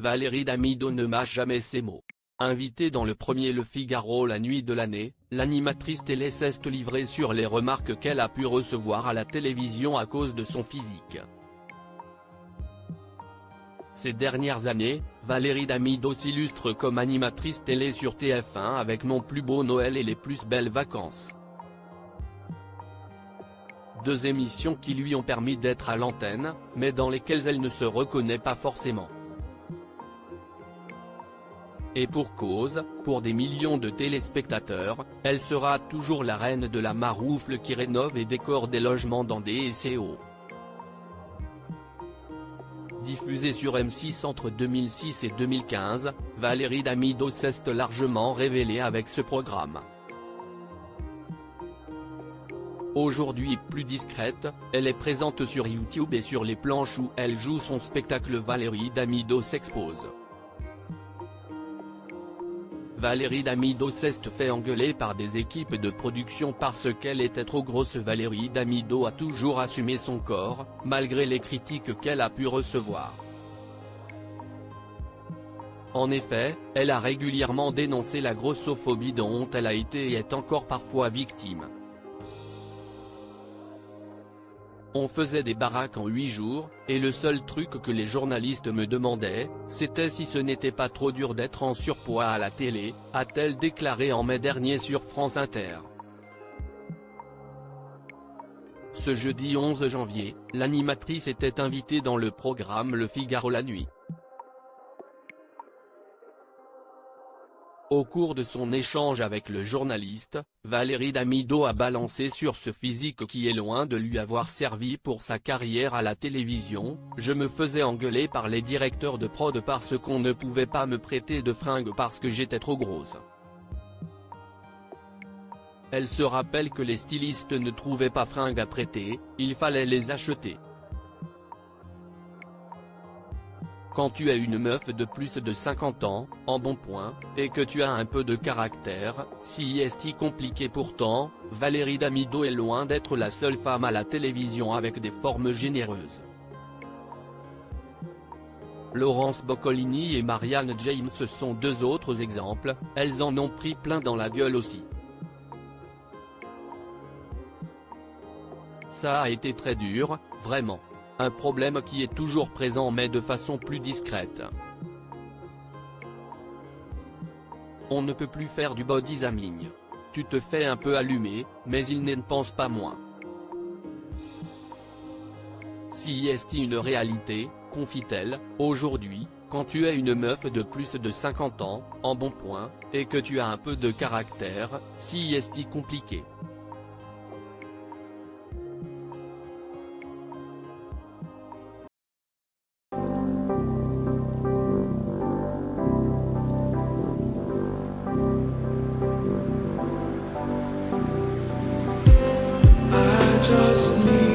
Valérie Damido ne mâche jamais ses mots. Invitée dans le premier Le Figaro la nuit de l'année, l'animatrice télé s'est livrée sur les remarques qu'elle a pu recevoir à la télévision à cause de son physique. Ces dernières années, Valérie Damido s'illustre comme animatrice télé sur TF1 avec Mon plus beau Noël et Les plus belles vacances. Deux émissions qui lui ont permis d'être à l'antenne, mais dans lesquelles elle ne se reconnaît pas forcément. Et pour cause, pour des millions de téléspectateurs, elle sera toujours la reine de la maroufle qui rénove et décore des logements dans des SEO. Diffusée sur M6 entre 2006 et 2015, Valérie Damido s'est largement révélée avec ce programme. Aujourd'hui plus discrète, elle est présente sur YouTube et sur les planches où elle joue son spectacle Valérie Damido s'expose. Valérie Damido s'est fait engueuler par des équipes de production parce qu'elle était trop grosse. Valérie Damido a toujours assumé son corps, malgré les critiques qu'elle a pu recevoir. En effet, elle a régulièrement dénoncé la grossophobie dont elle a été et est encore parfois victime. On faisait des baraques en 8 jours, et le seul truc que les journalistes me demandaient, c'était si ce n'était pas trop dur d'être en surpoids à la télé, a-t-elle déclaré en mai dernier sur France Inter. Ce jeudi 11 janvier, l'animatrice était invitée dans le programme Le Figaro la nuit. Au cours de son échange avec le journaliste, Valérie Damido a balancé sur ce physique qui est loin de lui avoir servi pour sa carrière à la télévision. Je me faisais engueuler par les directeurs de prod parce qu'on ne pouvait pas me prêter de fringues parce que j'étais trop grosse. Elle se rappelle que les stylistes ne trouvaient pas fringues à prêter, il fallait les acheter. Quand tu es une meuf de plus de 50 ans, en bon point, et que tu as un peu de caractère, si est compliqué. Pourtant, Valérie Damido est loin d'être la seule femme à la télévision avec des formes généreuses. Laurence Boccolini et Marianne James sont deux autres exemples, elles en ont pris plein dans la gueule aussi. Ça a été très dur, vraiment. Un problème qui est toujours présent mais de façon plus discrète. On ne peut plus faire du body shaming. Tu te fais un peu allumer, mais il n'en pense pas moins. Si est une réalité, confie-t-elle, aujourd'hui, quand tu es une meuf de plus de 50 ans, en bon point, et que tu as un peu de caractère, si est compliqué. Just need